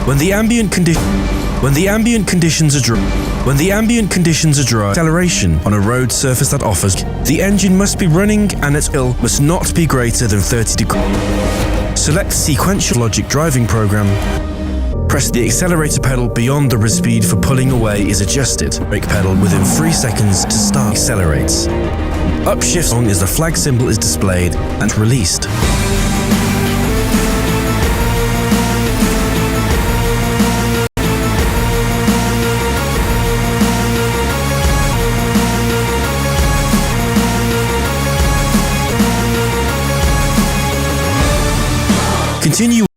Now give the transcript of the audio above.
When the ambient conditions are dry, acceleration on a road surface that offers, the engine must be running and its IL must not be greater than 30 degrees. Select sequential logic driving program. Press the accelerator pedal beyond the speed for pulling away is adjusted. Brake pedal within 3 seconds to start accelerates. Upshift as long as the flag symbol is displayed and released.